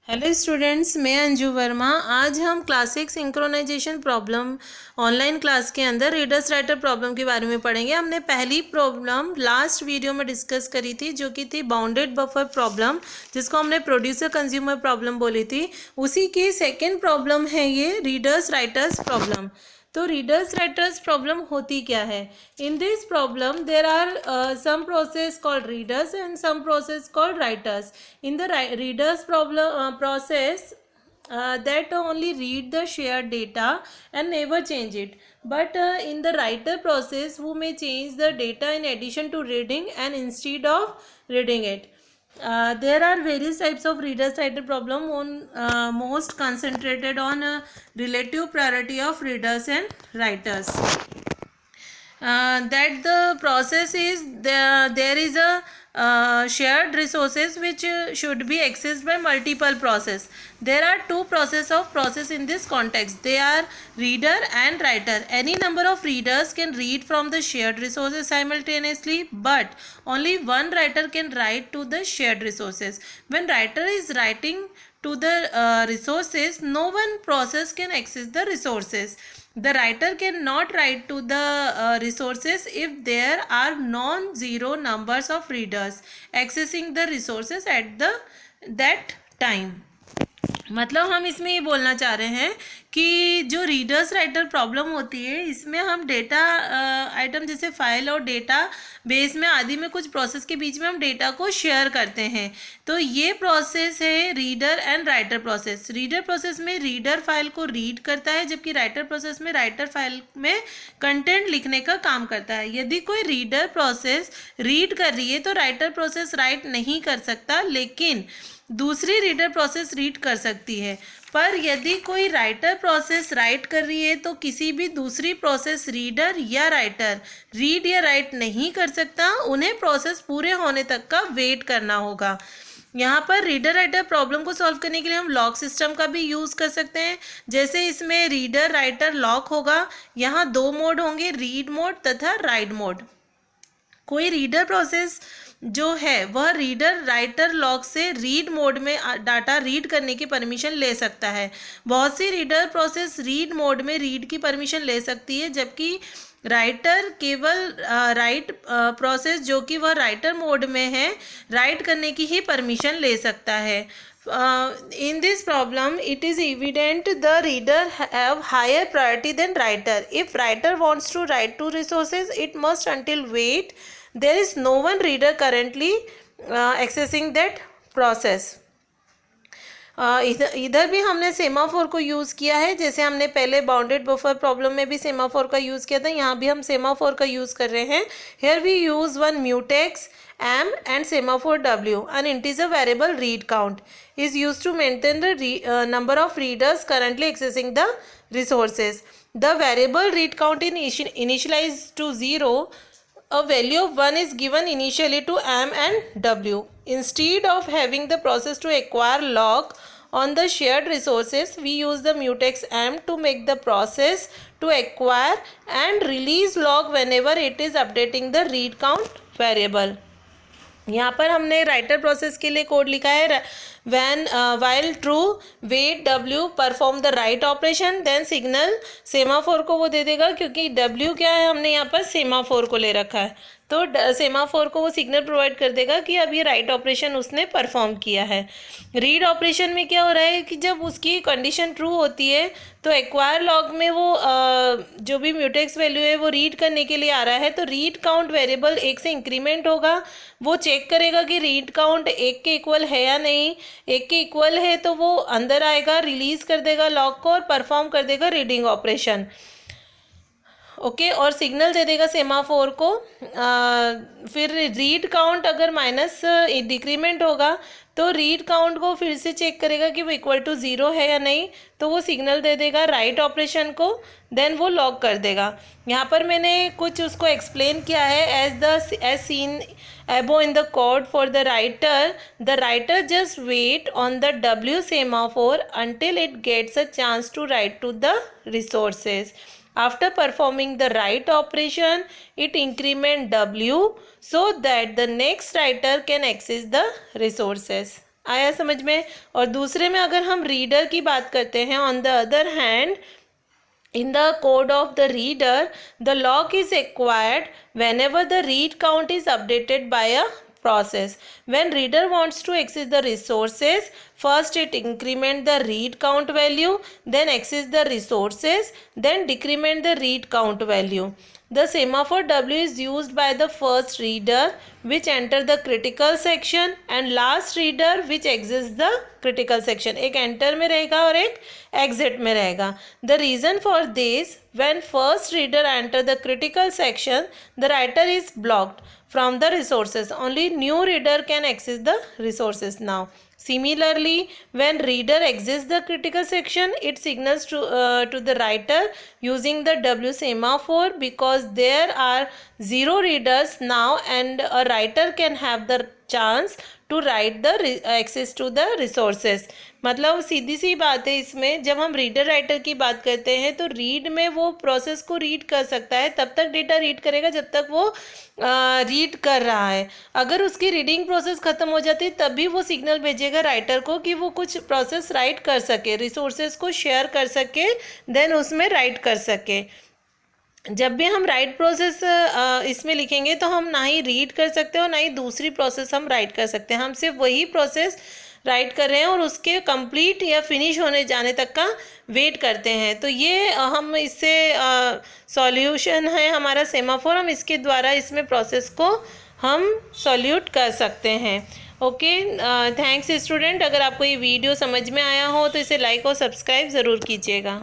Hello students, मैं अंजू वर्मा। आज हम class 6 synchronization problem online class के अंदर रीडर्स राइटर प्रॉब्लम के बारे में पढ़ेंगे। हमने पहली प्रॉब्लम लास्ट वीडियो में डिस्कस करी थी, जो कि थी बाउंडेड बफर प्रॉब्लम, जिसको हमने प्रोड्यूसर कंज्यूमर प्रॉब्लम बोली थी। उसी की सेकेंड प्रॉब्लम है ये रीडर्स राइटर्स प्रॉब्लम। तो रीडर्स राइटर्स प्रॉब्लम होती क्या है? In this problem there are some process called readers and some process called writers. In the readers process, that only read the shared data and never change it, but in the writer process who may change the data in addition to reading and instead of reading it. There are various types of readers writer problem, on most concentrated on relative priority of readers and writers. That the process is there is a shared resources which should be accessed by multiple process. There are two process in this context. They are reader and writer. Any number of readers can read from the shared resources simultaneously, but only one writer can write to the shared resources. When writer is writing to the resources, no one process can access the resources. The writer cannot write to the resources if there are non-zero numbers of readers accessing the resources at that time. मतलब हम इसमें ये बोलना चाह रहे हैं कि जो रीडर्स राइटर प्रॉब्लम होती है, इसमें हम डेटा आइटम जैसे फाइल और डेटा बेस में आदि में कुछ प्रोसेस के बीच में हम डेटा को शेयर करते हैं। तो ये प्रोसेस है reader and writer process. Reader process में रीडर फाइल को रीड करता है, जबकि राइटर प्रोसेस में राइटर फाइल में कंटेंट लिखने का काम करता है। यदि कोई रीडर प्रोसेस रीड कर रही है तो राइटर प्रोसेस राइट नहीं कर सकता, लेकिन दूसरी रीडर प्रोसेस रीड कर सकती है। पर यदि कोई राइटर प्रोसेस राइट कर रही है तो किसी भी दूसरी प्रोसेस रीडर या राइटर रीड या राइट नहीं कर सकता, उन्हें प्रोसेस पूरे होने तक का वेट करना होगा। यहाँ पर रीडर राइटर प्रॉब्लम को सॉल्व करने के लिए हम लॉक सिस्टम का भी यूज़ कर सकते हैं। जैसे इसमें रीडर राइटर लॉक होगा, यहाँ दो मोड होंगे, रीड मोड तथा राइट मोड। कोई रीडर प्रोसेस जो है वह रीडर राइटर लॉक से रीड मोड में डाटा रीड करने की परमिशन ले सकता है। बहुत सी रीडर प्रोसेस रीड मोड में रीड की परमिशन ले सकती है, जबकि राइटर केवल राइट प्रोसेस जो कि वह राइटर मोड में है, राइट करने की ही परमिशन ले सकता है। In this problem, it is evident the reader have higher priority than writer. If writer wants to write to resources, it must until wait. There is no one reader currently accessing that process. इधर भी हमने semaphore को use किया है, जैसे हमने पहले bounded buffer problem में भी सेमाफोर का यूज़ किया था। यहाँ भी हम सेमाफोर का यूज़ कर रहे हैं। Here we use one mutex m and semaphore w. An integer variable read count is used to maintain the number of readers currently accessing the resources. The variable read count is initialized to 0. A value of 1 is given initially to m and w. Instead of having the process to acquire log on the shared resources, we use the mutex m to make the process to acquire and release log whenever it is updating the read count variable. यहाँ पर हमने writer process के लिए code लिखा है, when while true wait डब्ल्यू perform the write operation, then signal semaphore को वो दे देगा, क्योंकि डब्ल्यू क्या है, हमने यहाँ पर सेमाफोर को ले रखा है, तो सेमाफोर को वो सिग्नल प्रोवाइड कर देगा कि अब ये राइट ऑपरेशन उसने परफॉर्म किया है। रीड ऑपरेशन में क्या हो रहा है कि जब उसकी कंडीशन ट्रू होती है तो एक्वायर लॉग में वो जो भी म्यूटेक्स वैल्यू है वो रीड करने के लिए आ रहा है, तो रीड काउंट वेरिएबल 1 से इंक्रीमेंट होगा। वो चेक करेगा कि रीड काउंट 1 के इक्वल है या नहीं। 1 के इक्वल है तो वो अंदर आएगा, रिलीज कर देगा लॉग को और परफॉर्म कर देगा रीडिंग ऑपरेशन। ओके, और सिग्नल दे देगा सेमाफोर को। फिर रीड काउंट अगर माइनस डिक्रीमेंट होगा तो रीड काउंट को फिर से चेक करेगा कि वो इक्वल टू 0 है या नहीं, तो वो सिग्नल दे देगा राइट ऑपरेशन को, देन वो लॉक कर देगा। यहाँ पर मैंने कुछ उसको एक्सप्लेन किया है। As seen above in the code for the writer just wait on the w semaphore until it gets a chance to write to the resources. After performing the write operation, it increment w so that the next writer can access the resources. आया समझ में। और दूसरे में अगर हम reader की बात करते हैं, on the other hand in the code of the reader, the lock is acquired whenever the read count is updated by a process. When reader wants to access the resources, first it increment the read count value, then access the resources, then decrement the read count value. The semaphore W is used by the first reader which enter the critical section and last reader which exits the critical section. एक enter में रहेगा और एक exit में रहेगा. The reason for this, when first reader enter the critical section, the writer is blocked from the resources. Only new reader can access the resources now. Similarly, when reader exits the critical section, it signals to the writer using the W semaphore because there are 0 readers now and a writer can have the chance to write the access to the resources. मतलब सीधी सी बात है, इसमें जब हम reader writer की बात करते हैं तो रीड में वो प्रोसेस को रीड कर सकता है, तब तक डेटा रीड करेगा जब तक वो रीड कर रहा है. अगर उसकी रीडिंग प्रोसेस ख़त्म हो जाती है तभी वो सिग्नल भेजेगा राइटर को कि वो कुछ प्रोसेस राइट कर सके, रिसोर्सेज को शेयर कर सके, देन उसमें राइट कर सके. जब भी हम राइट प्रोसेस इसमें लिखेंगे तो हम ना ही रीड कर सकते और ना ही दूसरी प्रोसेस हम राइट कर सकते हैं. हम सिर्फ वही प्रोसेस राइट कर रहे हैं और उसके कंप्लीट या फिनिश होने जाने तक का वेट करते हैं. तो ये हम इससे सॉल्यूशन है हमारा सेमाफोर, हम इसके द्वारा इसमें प्रोसेस को हम सॉल्यूट कर सकते हैं. Okay, thanks student. अगर आपको ये वीडियो समझ में आया हो तो इसे लाइक और सब्सक्राइब ज़रूर कीजिएगा.